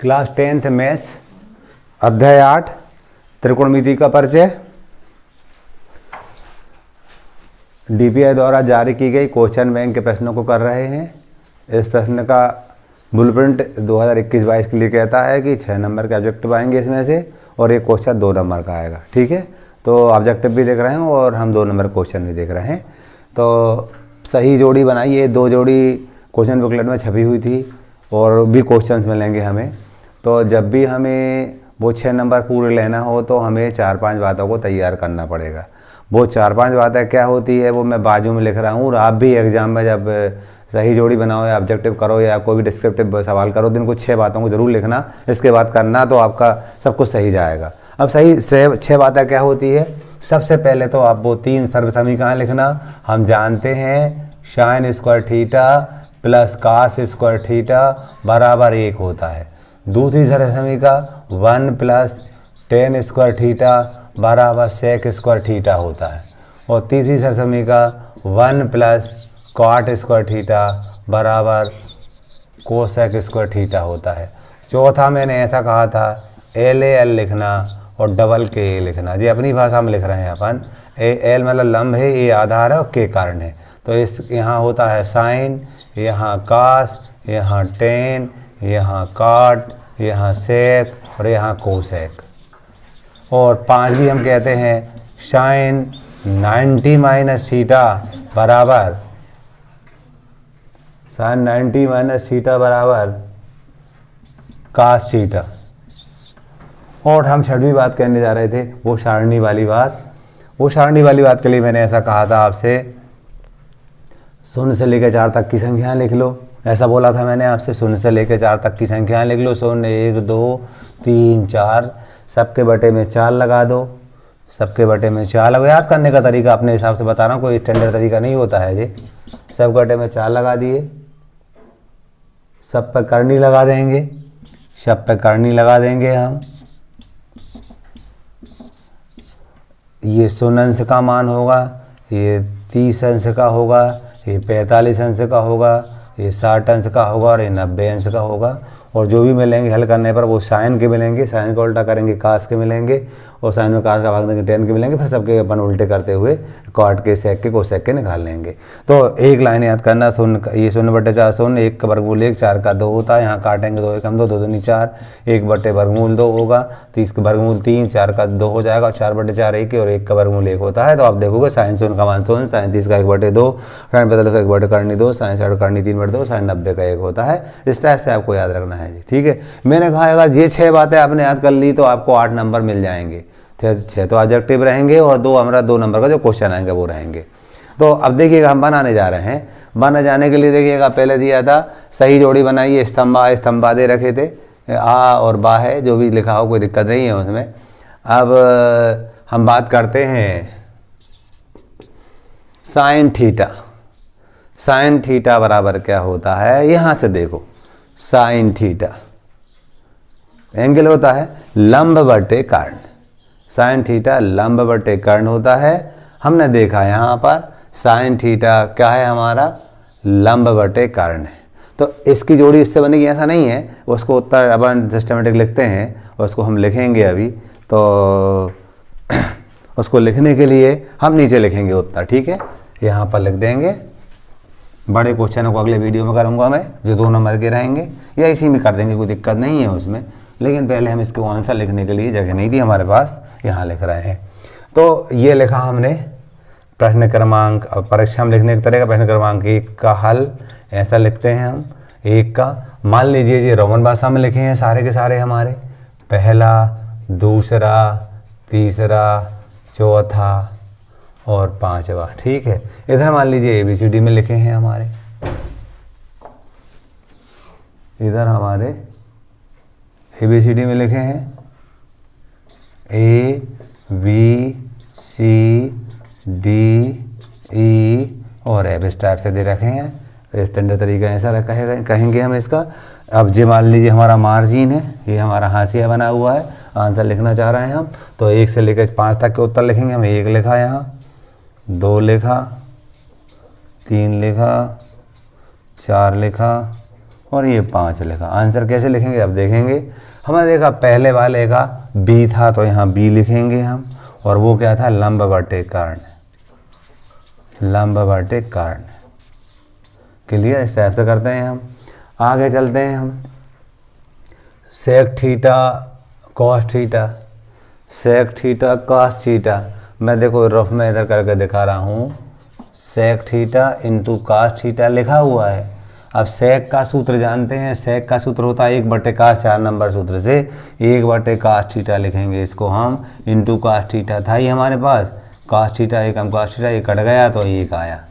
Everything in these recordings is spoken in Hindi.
क्लास 10th मैथ्स अध्याय 8 त्रिकोणमिति का परिचय। डीपीआई द्वारा जारी की गई क्वेश्चन बैंक के प्रश्नों को कर रहे हैं। इस प्रश्न का ब्लूप्रिंट 2021-22 के लिए कहता है कि 6 नंबर के ऑब्जेक्टिव आएंगे इसमें से और एक क्वेश्चन 2 नंबर का आएगा। ठीक है, तो ऑब्जेक्टिव भी देख रहे हैं और हम 2 नंबर क्वेश्चन भी देख रहे हैं। तो सही जोड़ी बनाइए। 2 जोड़ी क्वेश्चन बुकलेट में छपी हुई थी और भी क्वेश्चंस मिलेंगे हमें। तो जब भी हमें वो 6 नंबर पूरे लेना हो तो हमें 4-5 बातों को तैयार करना पड़ेगा। वो 4-5 बातें क्या होती है वो मैं बाजू में लिख रहा हूँ। और आप भी एग्ज़ाम में जब सही जोड़ी बनाओ या ऑब्जेक्टिव करो या कोई भी डिस्क्रिप्टिव सवाल करो तो इनको 6 बातों को ज़रूर लिखना, इसके बाद करना, तो आपका सब कुछ सही जाएगा। अब सही 6 बातें क्या होती है। सबसे पहले तो आप वो 3 सर्व समीकरण लिखना। हम जानते हैं sine square theta plus cos square theta बराबर 1 होता है। दूसरी सर्व समीकरण 1 प्लस टेन स्क्वायर थीटा बराबर सेक स्क्वायर थीटा होता है। और तीसरी सर्व समीकरण 1 प्लस कॉट स्क्वायर थीटा बराबर कोसेक स्क्वायर थीटा होता है। चौथा मैंने ऐसा कहा था LAL लिखना और डबल के लिखना। जी अपनी भाषा में लिख रहे हैं अपन। L मतलब लंब है, A आधार है और K कारण है। तो इस यहाँ होता है साइन, यहाँ कास, यहाँ टेन, यहाँ काट, यहाँ सेक और यहाँ कोसेक। और 5 भी हम कहते हैं साइन 90 माइनस थीटा बराबर साइन 90 माइनस थीटा बराबर कास थीटा। और हम 6वीं बात कहने जा रहे थे वो सारणी वाली बात। वो सारणी वाली बात के लिए मैंने ऐसा कहा था आपसे 0 से लेकर 4 तक की संख्याएं लिख लो। ऐसा बोला था मैंने आपसे 0 से लेकर 4 तक की संख्याएं लिख लो। 0 1 2 3 4 सबके बटे में 4 लगा दो। सबके बटे में 4 लगा। याद करने का तरीका अपने हिसाब से बता रहा हूँ, कोई स्टैंडर्ड तरीका नहीं होता है जी। सब बटे में 4 लगा दिए। सब पे करनी लगा देंगे। सब पे करनी लगा देंगे हम। ये 0 अंश का मान होगा, ये 30 अंश का होगा, ये 45 अंश का होगा, ये 60 अंश का होगा और ये 90 अंश का होगा। और जो भी मिलेंगे हल करने पर वो साइन के मिलेंगे, साइन का उल्टा करेंगे कास के मिलेंगे और साइन में कास का भाग देंगे टेन के मिलेंगे। फिर सबके अपन उल्टे करते हुए कॉट के सेक के कोसेक के निकाल लेंगे। तो एक लाइन याद करना, 0 ये 0 बटे 4 0, 1 का वर्गमूल 1, 4 का 2 होता है। यहाँ काटेंगे 2 1 हम 2 2 दूनी 4, 1 बटे वर्गमूल 2 होगा, 30 का वर्गमूल 3, 4 का 2 हो जाएगा और 4 बटे 4 1 और 1 का वर्गमूल 1 होता है। तो आप देखोगे साइन 0 का मान 0, साइन 30 का 1 बटे 2, साइन 45 का 1 बटे करनी 2, साइन 60 करनी 3 बटे 2, साइन 90 का 1 होता है। इस टाइप से आपको याद रखना है जी। ठीक है, मैंने कहा अगर ये 6 बातें आपने याद कर ली तो आपको 8 नंबर मिल जाएंगे। 6 तो ऑब्जेक्टिव रहेंगे और 2 हमारा 2 नंबर का जो क्वेश्चन आएंगे वो रहेंगे। तो अब देखिएगा हम बनाने जा रहे हैं। बना जाने के लिए देखिएगा पहले दिया था सही जोड़ी बनाइए। स्तंभा दे रखे थे, आ और बा है, जो भी लिखा हो कोई दिक्कत नहीं है उसमें। अब हम बात करते हैं साइन थीटा। साइन थीटा बराबर क्या होता है, यहाँ से देखो। साइन थीटा एंगल होता है लंब बटे कर्ण। साइन थीटा लंब बटे कर्ण होता है। हमने देखा यहाँ पर साइन थीटा क्या है हमारा, लंब बटे कर्ण है। तो इसकी जोड़ी इससे बनेगी ऐसा नहीं है। उसको उत्तर अपन सिस्टमेटिक लिखते हैं, उसको हम लिखेंगे अभी। तो उसको लिखने के लिए हम नीचे लिखेंगे उत्तर। ठीक है, यहाँ पर लिख देंगे। बड़े क्वेश्चनों को अगले वीडियो में करूँगा मैं, जो 2 नंबर के रहेंगे, या इसी में कर देंगे, कोई दिक्कत नहीं है उसमें। लेकिन पहले हम इसको आंसर लिखने के लिए जगह नहीं थी हमारे पास, यहाँ लिख रहे हैं। तो ये लिखा हमने प्रश्न क्रमांक, परीक्षा में लिखने की तरह का प्रश्न क्रमांक 1 का हल ऐसा लिखते हैं हम। 1 का मान लीजिए ये रोमन भाषा में लिखे हैं सारे के सारे हमारे, पहला, दूसरा, तीसरा, चौथा और 5वां। ठीक है, इधर मान लीजिए ABCD में लिखे हैं हमारे। इधर हमारे ABCD में लिखे हैं A B C D E और F इस टाइप से दे रखे हैं। स्टैंडर्ड तरीका ऐसा कहेंगे हम इसका। अब ये मान लीजिए हमारा मार्जिन है, ये हमारा हाशिया बना हुआ है, आंसर लिखना चाह रहे हैं हम। तो 1 से लेकर 5 तक के उत्तर लिखेंगे हम। 1 लिखा, यहाँ 2 लिखा, 3 लिखा, 4 लिखा और ये 5 लिखा। आंसर कैसे लिखेंगे अब देखेंगे। हमने देखा पहले वाले का बी था तो यहाँ बी लिखेंगे हम, और वो क्या था, लंब बटे कर्ण, लंब बटे कर्ण। क्लियर, इस टाइप से करते हैं हम। आगे चलते हैं हम। Sec theta cos theta, sec theta cos theta, मैं देखो रफ में इधर करके दिखा रहा हूँ। Sec theta into cos theta लिखा हुआ है। अब सेक का सूत्र जानते हैं, सेक का सूत्र होता है 1/cos, 4 नंबर सूत्र से 1/cos थीटा लिखेंगे इसको हम, इंटू कॉस थीटा था ही हमारे पास, कॉस थीटा 1 हम कॉस थीटा, ये कट गया तो 1 आया।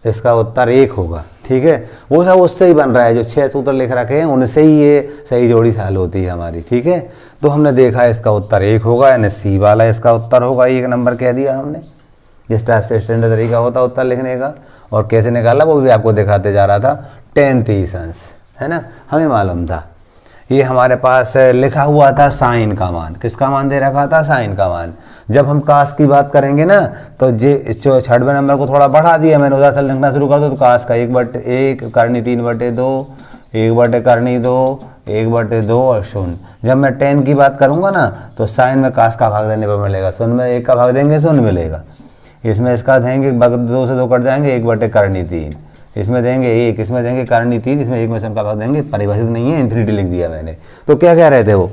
इसका उत्तर 1 होगा। ठीक है, वो सब उससे ही बन रहा है, जो 6 सूत्र लिख रखे हैं उनसे ही ये सही जोड़ी हल होती है हमारी। ठीक है, तो हमने देखा इसका उत्तर 1 होगा, यानी सी वाला इसका उत्तर होगा। 1 नंबर कह दिया हमने। जिस टाइप से स्टैंडर्ड तरीका होता है उत्तर लिखने का, और कैसे निकाला वो भी आपको दिखाते जा रहा था। tan 30 अंश, है ना, हमें मालूम था। ये हमारे पास लिखा हुआ था साइन का मान, किसका मान दे रखा था, साइन का मान। जब हम कास की बात करेंगे ना तो जे 6वें नंबर को थोड़ा बढ़ा दिया मैंने, उधर से लिखना शुरू कर दो तो कास का 1/1 करनी 3/2 1/2 1/2 और 0। जब मैं tan की बात करूँगा ना तो साइन में कास का भाग देने पर मिलेगा, 0 में 1 का भाग देंगे 0 मिलेगा। इसमें इसका देंगे 2 से 2 कट जाएंगे, 1/3, इसमें देंगे 1, इसमें देंगे करनी 3, इसमें 1 में 0 का भाग देंगे। परिभाषित नहीं है, इन्फिनिटी लिख दिया मैंने। तो क्या कह रहे थे वो,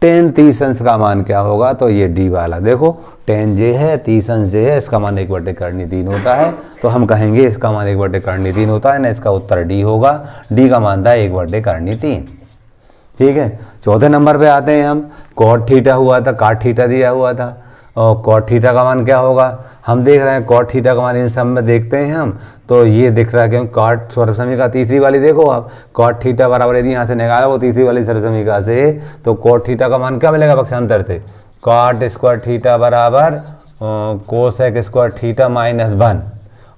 tan 30 अंश का मान क्या होगा, तो ये डी वाला देखो, tan जे है 30 अंश जे है, इसका मान 1/3 होता है, तो हम कहेंगे इसका मान 1/3 होता है ना, इसका उत्तर डी होगा। डी का मान था 1/3। ठीक है, चौथे नंबर पे आते हैं हम। कॉट थीटा हुआ था, काट थीटा दिया हुआ था, और कॉट थीटा का मान क्या होगा, हम देख रहे हैं कॉट थीटा का मान इन सब में देखते हैं हम, तो ये दिख रहा है क्योंकि कॉट सर्वसमीका तीसरी वाली देखो आप, कॉट थीटा बराबर यदि यहाँ से निकाला वो तीसरी वाली सर्वसमीका से, तो कॉट थीटा का मान क्या मिलेगा पक्षांतर से, कॉट स्क्वायर थीटा बराबर कोसेक स्क्वायर थीटा -1,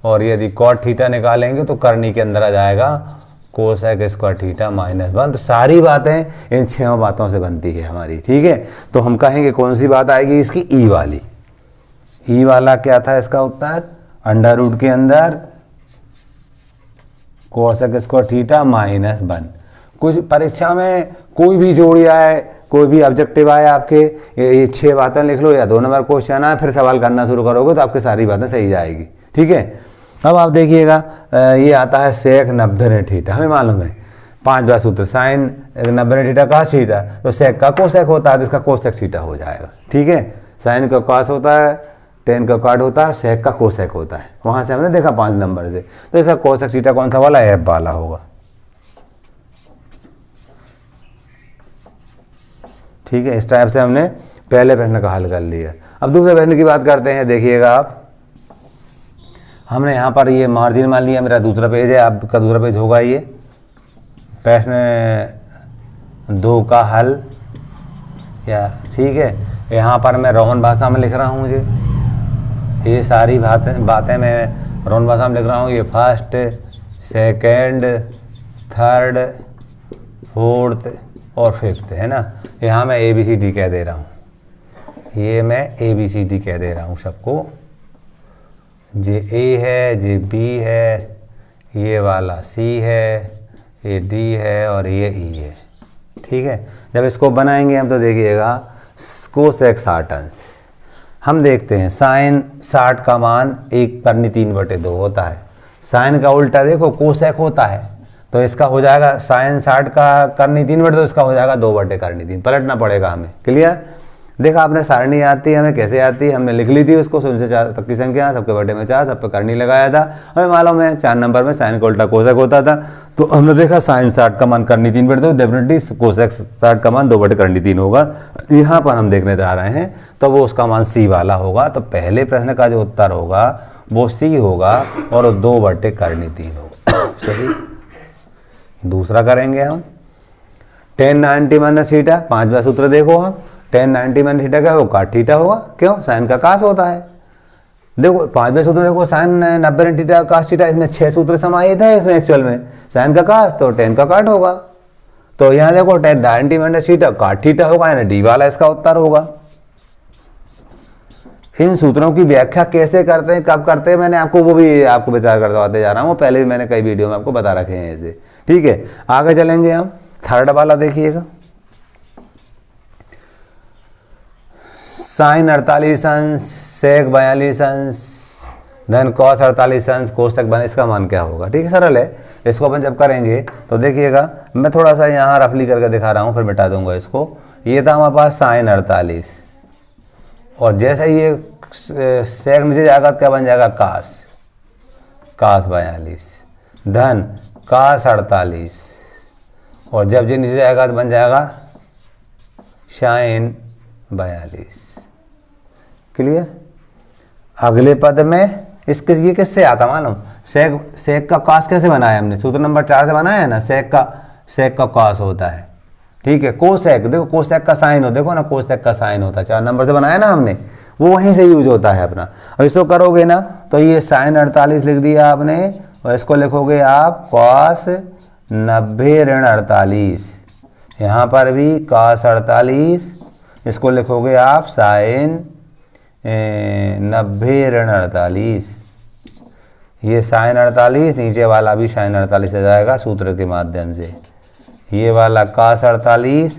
और यदि कॉट थीटा निकालेंगे तो करनी के अंदर आ जाएगा कोसेक स्क्वायर थीटा -1। तो सारी बातें इन 6 बातों से बनती है हमारी। ठीक है, तो हम कहेंगे कौन सी बात आएगी इसकी, ई वाली। ई वाला क्या था इसका उत्तर, अंडर रूट के अंदर कोसेक स्क्वायर थीटा -1। कुछ परीक्षा में कोई भी जोड़ी आए, कोई भी ऑब्जेक्टिव आए आपके, ये 6 बातें लिख लो या 2 नंबर क्वेश्चन आए, फिर सवाल करना शुरू करोगे तो आपकी सारी बातें सही जाएगी। ठीक है, अब आप देखिएगा ये आता है सेक 90 थीटा, हमें मालूम है 5वां सूत्र, साइन 90 थीटा कॉस थीटा, तो सेक का कोसेक होता है तो इसका कोसेक थीटा हो जाएगा। ठीक है, साइन का कॉस होता है, tan का कॉट होता है, सेक का कोसेक होता है, वहां से हमने देखा 5 नंबर से, तो इसका कोसेक थीटा कौन सा वाला, एफ वाला होगा। ठीक है, इस टाइप से हमने पहले प्रश्न का हल कर लिया। अब दूसरे प्रश्न की बात करते हैं। देखिएगा आप, हमने यहाँ पर ये मार्जिन मान लिया, मेरा दूसरा पेज है, आपका दूसरा पेज होगा ये। प्रश्न 2 का हल, या ठीक है, यहाँ पर मैं रोमन भाषा में लिख रहा हूँ, मुझे ये सारी बातें मैं रोमन भाषा में लिख रहा हूँ। ये फर्स्ट, सेकेंड, थर्ड, फोर्थ और फिफ्थ है ना, यहाँ मैं ABCD कह दे रहा हूँ, ये मैं ABCD कह दे रहा हूँ सबको। जे A है, जे B है, ये वाला C है, ये D है और ये E है। ठीक है, जब इसको बनाएंगे हम तो देखिएगा कोसेक 60 अंश, हम देखते हैं साइन 60 का मान 1/3/2 होता है, साइन का उल्टा देखो कोसेक होता है, तो इसका हो जाएगा साइन 60 का करनी 3/2, इसका हो जाएगा 2/3, पलटना पड़ेगा हमें। क्लियर, देखा आपने सारणी आती है हमें, कैसे आती है, हमने लिख ली थी उसको, 0 से 4 तक की संख्या, सबके बटे में 4, सब पे करनी लगाया था। हमें मालूम है 4 नंबर में साइन का उल्टा कोसेक होता था, तो हमने देखा साइन 60 का मान करनी 3/2, डेफिनेटली कोसेक 60 का मान 2/3 होगा। यहाँ पर हम देखने जा रहे हैं तो वो उसका मान सी वाला होगा। तो पहले प्रश्न का जो उत्तर होगा वो सी होगा और 2/3 होगा। सही, दूसरा करेंगे हम, tan 90 - थीटा, 5वां सूत्र देखो आप, tan 90 - थीटा क्या होगा, काट थीटा होगा, क्यों, साइन का कास होता है। देखो 5वें सूत्र देखो, साइन 90 थीटा कास थीटा, इसमें 6 सूत्र समाहित है इसमें एक्चुअल में, साइन का कास तो tan का काट होगा, तो यहाँ देखो tan 90 - थीटा काट थीटा होगा, यानी डी वाला इसका उत्तर होगा। इन सूत्रों की व्याख्या कैसे करते हैं, कब करते हैं, मैंने आपको वो भी आपको विचार करवाते जा रहा हूँ। पहले भी मैंने कई वीडियो में आपको बता रखे हैं ऐसे। ठीक है, आगे चलेंगे हम। थर्ड वाला देखिएगा, साइन 48 अंश, सेक 42 अंश, धन कॉस 48 अंश, कोष्टक 42, इसका मान क्या होगा। ठीक है, सरल है। इसको अपन जब करेंगे तो देखिएगा, मैं थोड़ा सा यहाँ रफली करके दिखा रहा हूँ, फिर मिटा दूंगा इसको। ये था हमारे पास साइन 48, और जैसे ये सेक नीचे जाएगा तो क्या बन जाएगा, कास 42, धन कास 48, और जब ये नीचे जाएगा तो बन जाएगा साइन 42। क्लियर। अगले पद में इसके ये किससे आता मालूम, सेक का कास कैसे बनाया हमने, सूत्र नंबर 4 से बनाया है ना। सेक का कास होता है। ठीक है, कोसेक, देखो कोसेक का साइन हो, देखो ना कोसेक का साइन होता है, 4 नंबर से बनाया ना हमने, वो वहीं से यूज होता है अपना। और इसको करोगे ना तो ये साइन 48 लिख दिया आपने, और इसको लिखोगे आप कॉस 90 ऋण 48, यहाँ पर भी कॉस 48, इसको लिखोगे आप साइन 90 ऋण 48। ये साइन 48, नीचे वाला भी साइन 48 आ जाएगा सूत्र के माध्यम से। ये वाला कास 48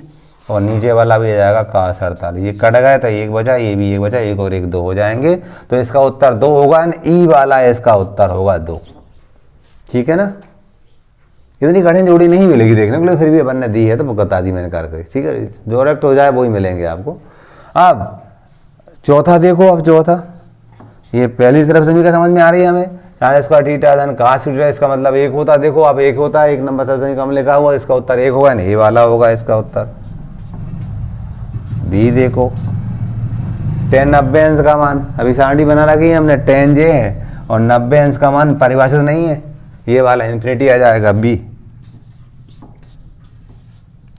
और नीचे वाला भी आ जाएगा कास 48। ये कट गए तो 1 बचा, ये भी 1 बचा, 1 और 1 2 हो जाएंगे। तो इसका उत्तर 2 होगा, ई वाला इसका उत्तर होगा 2। ठीक है ना। इतनी कठिन जोड़ी नहीं मिलेगी देखने के लिए, फिर भी अपन ने दी है तो बता दी मैंने करके। ठीक है, जो डायरेक्ट हो जाए वही मिलेंगे आपको। अब चौथा देखो, अब चौथा, ये पहली तरफ सभी का समझ में आ रही है हमें। साइन स्क्वायर थीटा धन कास थीटा, इसका मतलब 1 होता है। देखो अब 1 होता है, 1 नंबर से कम लिखा हुआ, इसका उत्तर 1 होगा, नहीं वाला होगा इसका उत्तर। बी देखो, tan 90 अंश का मान, अभी सारणी बना रखी है हमने, tan जे है और 90 अंश का मान परिभाषित नहीं है, ये वाला इन्फिनिटी आ जाएगा बी।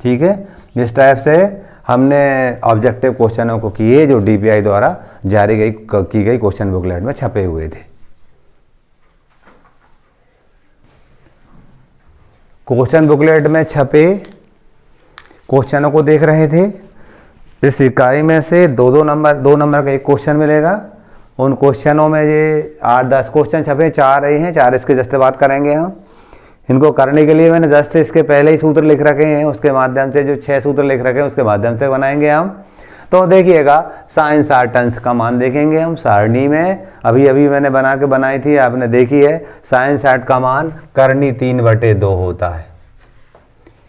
ठीक है, जिस टाइप से हमने ऑब्जेक्टिव क्वेश्चनों को किए जो डीपीआई द्वारा जारी की गई क्वेश्चन बुकलेट में छपे हुए थे। क्वेश्चन बुकलेट में छपे क्वेश्चनों को देख रहे थे। इस इकाई में से दो नंबर का एक क्वेश्चन मिलेगा। उन क्वेश्चनों में ये 8-10 क्वेश्चन छपे, 4 रहे हैं, 4 इसके जस्ट बात करेंगे हम। इनको करने के लिए मैंने जस्ट इसके पहले ही सूत्र लिख रखे हैं, उसके माध्यम से जो 6 सूत्र लिख रखे हैं उसके माध्यम से बनाएंगे हम। तो देखिएगा, साइन 60 अंश का मान देखेंगे हम सारणी में, अभी मैंने बनाई थी, आपने देखी है। साइन 60 का मान करनी 3/2 होता है,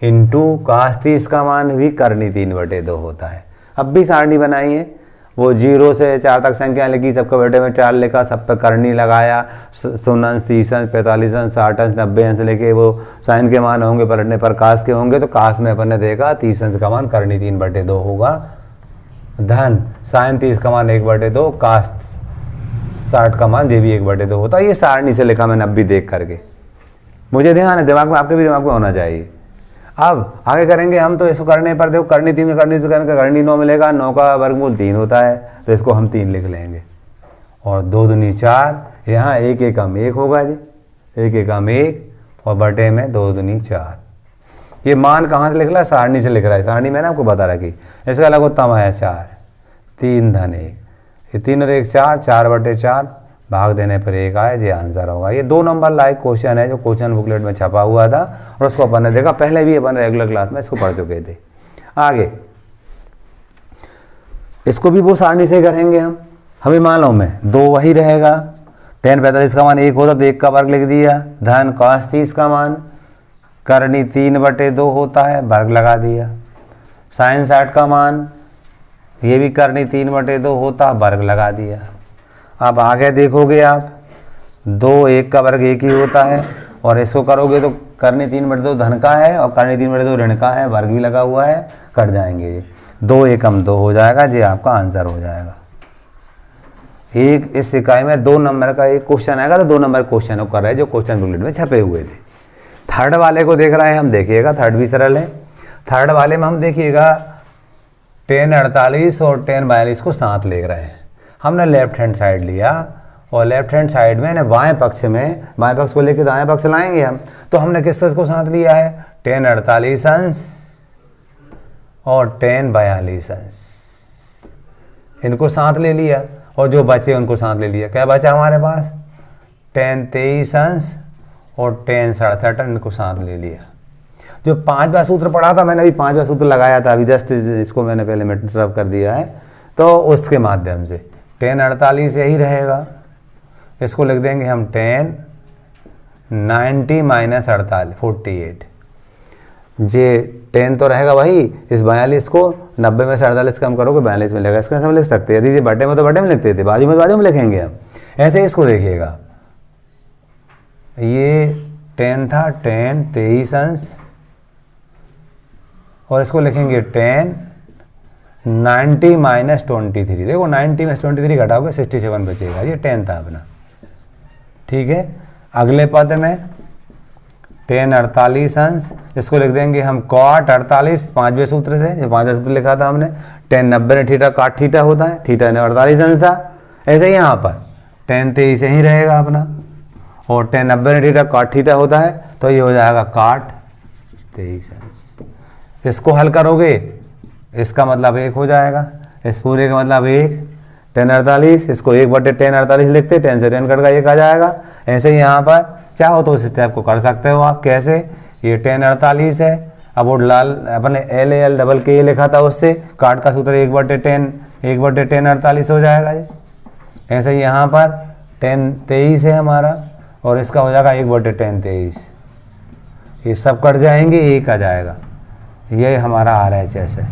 इंटू कास 30 का मान भी करनी 3/2 होता है। अब भी सारणी बनाई है, वो 0 से 4 तक संख्या लिखी, सबका बेटे में 4 लिखा, सब पे करनी लगाया, 0 अंश 30 अंश 45 अंश 60 अंश 90 अंश लेके वो साइन के मान होंगे, पलटने पर कास के होंगे। तो कास में अपन ने देखा 30 अंश का मान करनी 3/2 होगा, धन साइन 30 का मान 1/2, कास 60 का मान ये भी 1/2 होता है। ये सारणी से लिखा मैंने अब भी देख करके, मुझे ध्यान है, दिमाग में, आपके भी दिमाग में होना चाहिए। अब आगे करेंगे हम, तो इसको करने पर देखो करनी 3 करनी 9 मिलेगा, 9 का वर्गमूल 3 होता है, तो इसको हम 3 लिख लेंगे। और 2 दूनी 4, यहाँ 1 एकम 1 होगा जी, 1 एकम 1 और बटे में 2 दूनी 4। ये मान कहाँ से लिख रहा है, सारणी से लिख रहा है, सारणी मैंने आपको बता रखी। इसका लघुत्तम है 4, 3 धन 1, ये 3 और 1 4, 4/4, भाग देने पर 1 आए, ये आंसर होगा। ये 2 नंबर लाइक क्वेश्चन है जो क्वेश्चन बुकलेट में छपा हुआ था, और उसको अपन ने देखा, पहले भी अपन रेगुलर क्लास में इसको पढ़ चुके थे। आगे इसको भी वो सारणी से करेंगे हम। हमें मालूम है 2 वही रहेगा, tan 45 का मान 1 होता तो 1 का वर्ग लिख दिया, धन cos 30 का मान करनी 3/2 होता है, वर्ग लगा दिया। साइन 60 का मान ये भी करनी 3/2 होता, वर्ग लगा दिया। अब आगे देखोगे आप, 2 1 का वर्ग 1 ही होता है, और इसको करोगे तो करनी 3/2 धन का है और करनी 3/2 ऋण का है, वर्ग भी लगा हुआ है, कट जाएंगे ये, 2 एकम 2 हो जाएगा, ये आपका आंसर हो जाएगा। एक इस इकाई में 2 नंबर का एक क्वेश्चन आएगा, तो 2 नंबर क्वेश्चन कर रहे हैं जो क्वेश्चन बुकलेट में छपे हुए थे। थर्ड वाले को देख रहे हैं हम, देखिएगा थर्ड भी सरल है। थर्ड वाले में हम देखिएगा tan 48 और tan 42 को साथ ले रहे हैं। हमने लेफ्ट हैंड साइड लिया, और लेफ्ट हैंड साइड में बाएं पक्ष को लेकर दाएं पक्ष लाएंगे हम, तो हमने किस को साथ लिया है, tan 48 अंश और tan 42 अंश, इनको साथ ले लिया। और जो बचे उनको साथ ले लिया। क्या बचा हमारे पास, tan 23 अंश और tan 67 इनको साथ ले लिया। जो 5वां सूत्र पढ़ा था मैंने, अभी 5वां सूत्र लगाया था, अभी जस्ट इसको मैंने पहले मिटरअप कर दिया है, तो उसके माध्यम से tan 48 यही रहेगा, इसको लिख देंगे हम tan 90 माइनस 48। जे tan तो रहेगा वही, इस 42 को 90 में से 48 कम करोगे 42 मिलेगा, इसको हम लिख सकते हैं। यदि ये बटे में तो बटे में लिखते थे, बाजू में तो बाजू में लिखेंगे हम। ऐसे इसको देखिएगा, ये tan था tan 23 अंश, और इसको लिखेंगे tan 90 माइनस 23। देखो 90 में 23 घटाओगे 67 बचेगा, ये tan था अपना, ठीक है। अगले पद में tan 48 अंश, इसको लिख देंगे हम cot 48, 5वें सूत्र से, जो 5वां सूत्र लिखा था हमने, tan 90 ने थीटा काट थीटा होता है, थीटा ने 48 अंश था। ऐसे ही यहाँ पर tan 23 ही रहेगा अपना, और tan 90 ने थीटा काट थीटा होता है, तो ये हो जाएगा काट 23 अंश। इसको हल करोगे, इसका मतलब 1 हो जाएगा, इस पूरे का मतलब 1 tan 48, इसको 1 बटे tan 48 लिखते, tan से tan कट का 1 आ जाएगा। ऐसे ही यहाँ पर चाहो तो इस स्टेप को कर सकते हो आप। कैसे, ये tan 48 है, अब वो लाल अपने LAL डबल के लिखा था, उससे काट का सूत्र 1 बटे tan 48 हो जाएगा ये। ऐसे ही यहाँ पर tan 23 है हमारा, और इसका हो जाएगा 1 बटे tan 23, ये सब कट जाएंगे, 1 आ जाएगा। ये हमारा RHS है,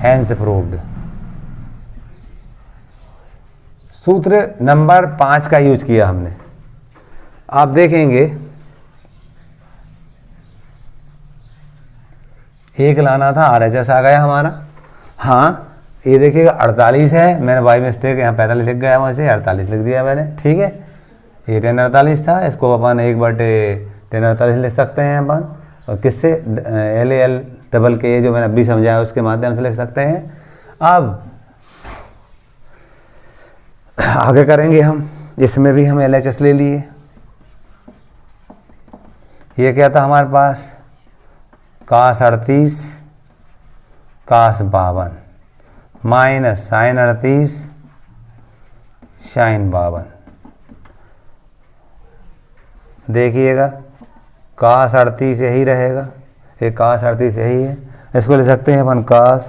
हैंस प्रूव्ड। सूत्र नंबर 5 का यूज किया हमने। आप देखेंगे 1 लाना था, RHS आ गया हमारा। हाँ, ये देखिएगा 48 है, मैंने बाई मिस्टेक यहाँ 45 लिख गया, वहाँ से 48 लिख दिया मैंने, ठीक है। ये tan 48 था, इसको अपन 1 बटे tan 48 लिख सकते हैं अपन, और किससे, LAL डबल के जो मैंने अभी समझाया उसके माध्यम से लिख सकते हैं। अब आगे करेंगे हम, इसमें भी हम LHS ले लिए। ये क्या था हमारे पास, cos 38 cos 52 minus sin 38 sin 52। देखिएगा cos 38 यही रहेगा, ये cos 38 यही है, इसको ले सकते हैं अपन cos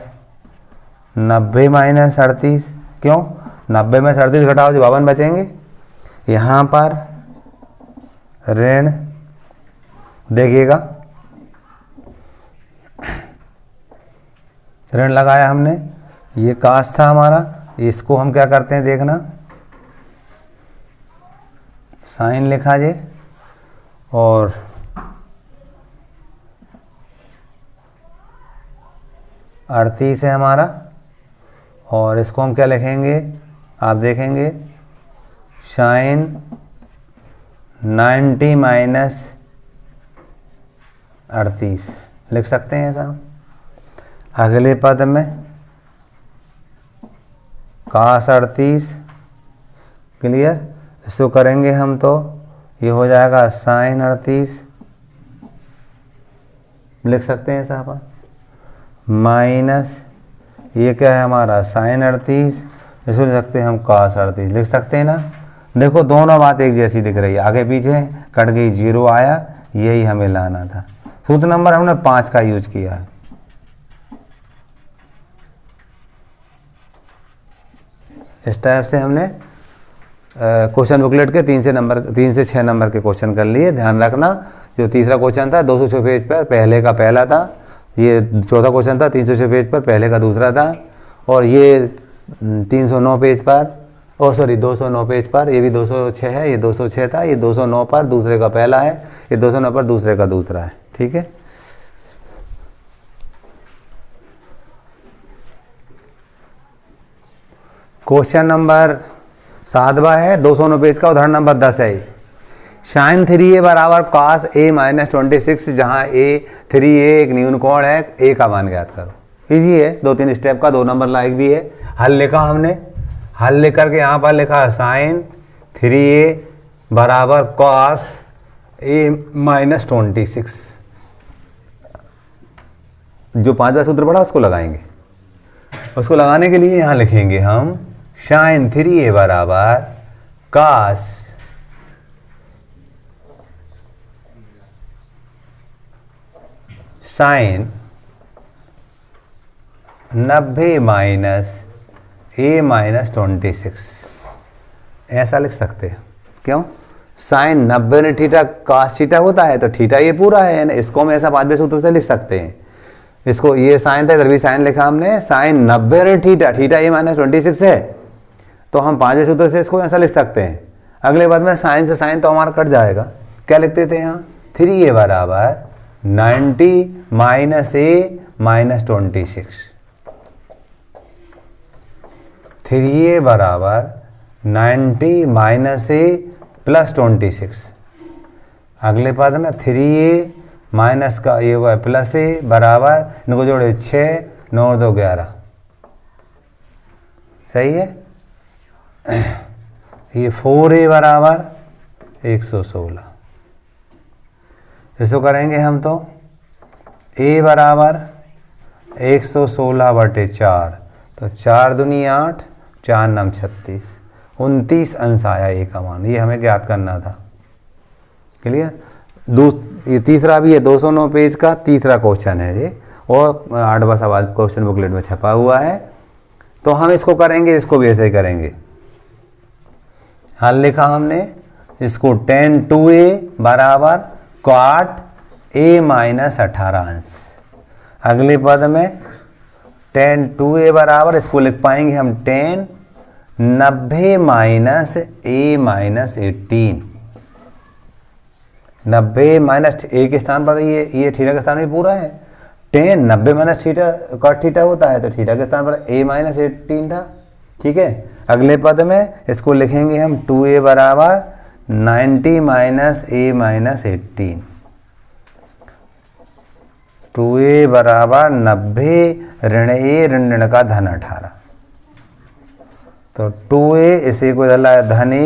90 माइनस 38। क्यों, 90 में 38 घटाओ जो 52 बचेंगे। यहाँ पर ऋण, देखिएगा ऋण लगाया हमने, ये cos था हमारा, इसको हम क्या करते हैं देखना, साइन लिखा जे, और अड़तीस है हमारा, और इसको हम क्या लिखेंगे, आप देखेंगे साइन 90 माइनस 38 लिख सकते हैं ऐसा। अगले पद में cos 38, क्लियर, इसको करेंगे हम तो ये हो जाएगा साइन 38 लिख सकते हैं ऐसा अपन, माइनस ये क्या है हमारा साइन 38, इसको लिख सकते हैं हम cos 38 लिख सकते हैं ना। देखो दोनों बात एक जैसी दिख रही है, आगे पीछे कट गई, 0 आया, यही हमें लाना था। सूत्र नंबर हमने 5 का यूज किया है। इस टाइप से हमने क्वेश्चन बुकलेट के 3 से 6 नंबर के क्वेश्चन कर लिए। ध्यान रखना, जो तीसरा क्वेश्चन था 206 पेज पर, पहले का पहला था, ये चौथा क्वेश्चन था 306 पेज पर, पहले का दूसरा था, और ये 309 पेज पर, 209 पेज पर, ये भी 206 है, ये 206 था, ये 209 पर दूसरे का पहला है, ये 209 पर दूसरे का दूसरा है, ठीक है। क्वेश्चन नंबर 7वां है, 209 पेज का, उदाहरण नंबर 10 है। साइन 3a बराबर cos a माइनस 26, जहाँ a 3a एक न्यून कोण है, a का मान ज्ञात करो। इजी है, 2-3 स्टेप का, 2 नंबर लायक भी है। हल लिखा हमने, हल लिख करके यहाँ पर लिखा साइन 3a बराबर cos a माइनस 26। जो 5वां सूत्र पढ़ा उसको लगाएंगे, उसको लगाने के लिए यहाँ लिखेंगे हम साइन 3a बराबर कास साइन 90 माइनस a माइनस 26, ऐसा लिख सकते हैं। क्यों? साइन 90 ने थीटा कास थीटा होता है, तो थीटा ये पूरा है ना, इसको हम ऐसा पांचवें सूत्र से लिख सकते हैं। इसको ये साइन था, इधर भी साइन लिखा हमने, साइन 90 ने थीटा, थीटा a माइनस 26 है, तो हम पांचवें सूत्र से इसको ऐसा लिख सकते हैं। अगले बाद में साइन से साइन तो हमारा कट जाएगा, क्या लिखते थे यहाँ 3a बराबर 90 माइनस a माइनस 26, 3a बराबर 90 माइनस a प्लस 26। अगले पद में 3a माइनस का ये हुआ प्लस a बराबर, इनको जोड़े 6 9 2 11, सही है। ये 4a बराबर 116, इसको करेंगे हम तो a बराबर 116/4, तो 4 दूनी 8, 4 9 36, 29 अंश आया a का मान, ये हमें ज्ञात करना था। क्लियर। ये तीसरा भी है, 209 पेज का तीसरा क्वेश्चन है ये, और 8वां सवाल क्वेश्चन बुकलेट में छपा हुआ है। तो हम इसको करेंगे, इसको भी ऐसे ही करेंगे। हल लिखा हमने इसको, tan 2a बराबर cot a माइनस 18 अंश। अगले पद में tan 2a बराबर, इसको लिख पाएंगे हम tan 90 minus a minus 18, 90 minus a के स्थान पर ये थीटा के स्थान पर पूरा है, tan 90 minus theta cot theta होता है, तो थीटा के स्थान पर a माइनस 18 था। ठीक है। अगले पद में इसको लिखेंगे हम 2a बराबर 90 माइनस a माइनस 18, 2a बराबर 90 ऋण a ऋण का धन 18, तो 2a इसे को डाला धन a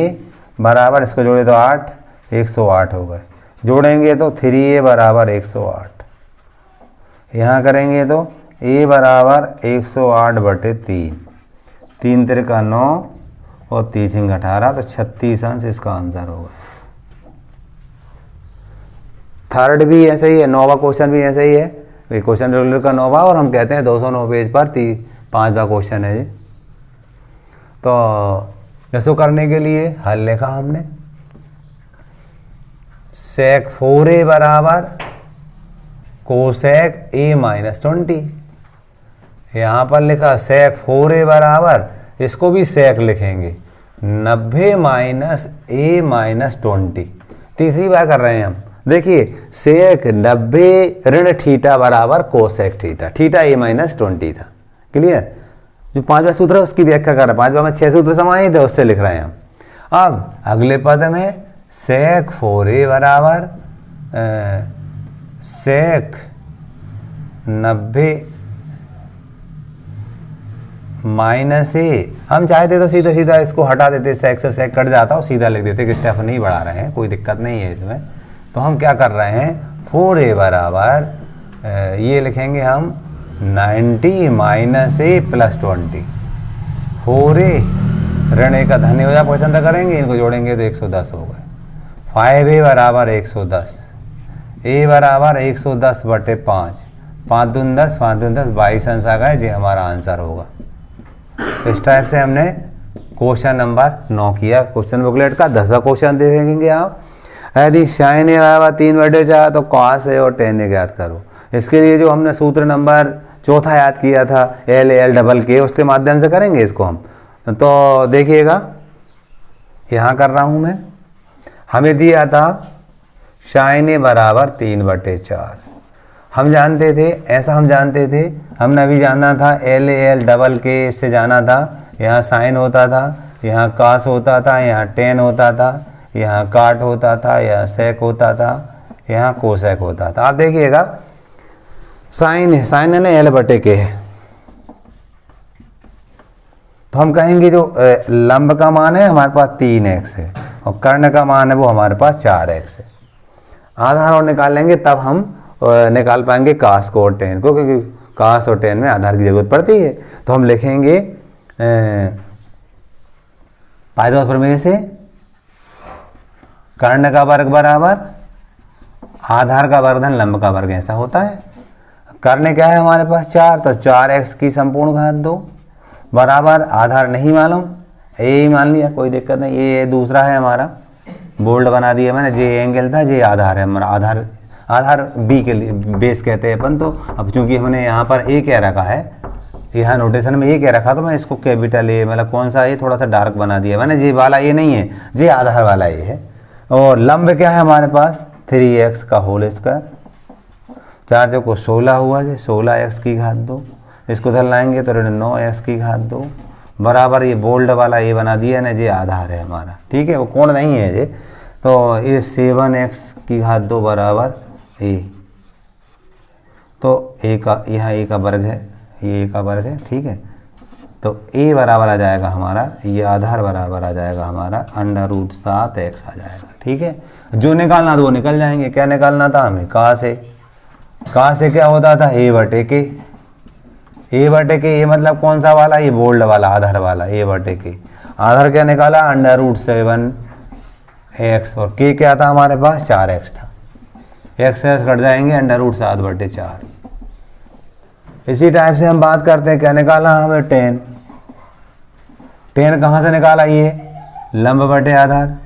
बराबर, इसको जोड़े तो 8, 108 हो गए। जोड़ेंगे तो 3a बराबर 108, यहाँ करेंगे तो a बराबर 108/3, 3 त्रिका 9 और 3 सिंह 18, तो 36 अंश इसका आंसर होगा। थर्ड भी ऐसे ही है, 9वां क्वेश्चन भी ऐसे ही है, क्वेश्चन रेगुलर का 9वां, और हम कहते हैं 209 पेज पर 5वां क्वेश्चन है ये। तो इसको करने के लिए हल लिखा हमने, sec 4a बराबर कोसेक a माइनस 20, यहाँ पर लिखा sec 4a बराबर, इसको भी sec लिखेंगे 90 माइनस a माइनस 20। तीसरी बार कर रहे हैं हम, देखिए sec 90 ऋण थीटा बराबर cosec theta, theta a minus 20 था। क्लियर। जो 5वां सूत्र है उसकी व्याख्या कर रहे हैं, 5वां में 6 सूत्र समाए थे, उससे लिख रहे हैं हम। अब अगले पद में sec 4a बराबर sec 90 माइनस a, हम चाहते तो सीधा सीधा इसको हटा देते, sec से sec कट जाता और सीधा लिख देते कि स्टेप नहीं बढ़ा रहे हैं, कोई दिक्कत नहीं है इसमें। तो हम क्या कर रहे हैं, 4a बराबर ये लिखेंगे हम 90 माइनस a प्लस 20, 4a ऋण a का धन हो जाए पसंद करेंगे, इनको जोड़ेंगे तो 110 हो गए। 5a बराबर 110, a बराबर 110/5, 5 दून 10, 5 दून 10, 22 अंश आ गए, ये हमारा आंसर होगा। तो इस टाइप से हमने क्वेश्चन नंबर 9 किया क्वेश्चन बुकलेट का। 10वां क्वेश्चन देखेंगे आप, यदि साइन a बराबर 3/4 तो cos a और tan a ज्ञात करो। इसके लिए जो हमने सूत्र नंबर 4 याद किया था, LL उसके माध्यम से करेंगे इसको हम। तो देखिएगा, यहाँ कर रहा हूँ मैं, हमें दिया था साइन a बराबर 3/4, हम जानते थे, ऐसा हम जानते थे, हमने अभी जाना था LL इससे जाना था, यहाँ साइन होता था, यहाँ कास होता था, यहाँ टेन होता था, यहाँ काट होता था, यहाँ सेक होता था, यहाँ कोसेक होता था। आप देखिएगा साइन है ना L/K है, तो हम कहेंगे जो लंब का मान है हमारे पास 3x है और कर्ण का मान है वो हमारे पास 4x है। आधार और निकालेंगे तब हम निकाल पाएंगे कास को और टेन को, क्योंकि कास और टेन में आधार की जरूरत पड़ती है। तो हम लिखेंगे पाइथागोरस प्रमेय से कर्ण का वर्ग बराबर आधार का वर्ग धन लंब का वर्ग, ऐसा होता है। कर्ण क्या है हमारे पास 4, तो 4x की संपूर्ण घात 2 बराबर आधार नहीं मालूम, ए मान लिया, कोई दिक्कत नहीं। ये दूसरा है हमारा, बोल्ड बना दिया मैंने, जे एंगल था, जे आधार है हमारा। आधार बी के लिए बेस कहते हैं अपन। तो अब चूंकि हमने यहाँ पर ए कह रखा है, यहाँ नोटेशन में ए कह रखा, तो मैं इसको कैपिटल ए, मतलब कौन सा ए, थोड़ा सा डार्क बना दिया मैंने। जे वाला ये नहीं है, जे आधार वाला ये है। और लंब क्या है हमारे पास 3x का होल स्क्वायर, 4 जो को 16 हुआ, जो 16x की घात 2, इसको धर लाएंगे तो 9x की घात 2 बराबर ये बोल्ड वाला ये बना दिया ना, ये आधार है हमारा, ठीक है, वो कोण नहीं है ये। तो ये 7x की घात 2 बराबर ए, तो ए का, यहाँ ए का वर्ग है, ये ए का वर्ग है, ठीक है। तो ए बराबर आ जाएगा हमारा, ये आधार बराबर आ जाएगा हमारा √7x आ जाएगा, ठीक है। जो निकालना था वो निकल जाएंगे। क्या निकालना था हमें, कहाँ से क्या होता था, ए बटे के, ये मतलब कौन सा वाला, ये बोल्ड वाला आधार वाला, ए बटे के। आधार क्या निकाला, √7x, और के क्या था हमारे पास 4x था। x कट जाएंगे, √7/4। इसी टाइप से हम बात करते हैं, क्या निकाला हमें 10 कहाँ से निकाला, ये लंब बटे आधार,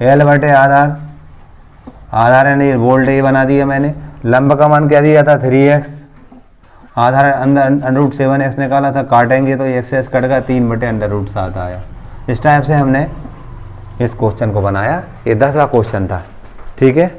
l बटे आधार है नहीं, बोल्ड ये बना दिया मैंने। लंब का मान क्या दिया था 3x, आधार अंदर √7x निकाला था, काटेंगे तो x कट गया, 3/√7 आया। इस टाइप से हमने इस क्वेश्चन को बनाया। ये 10वां क्वेश्चन था, ठीक है।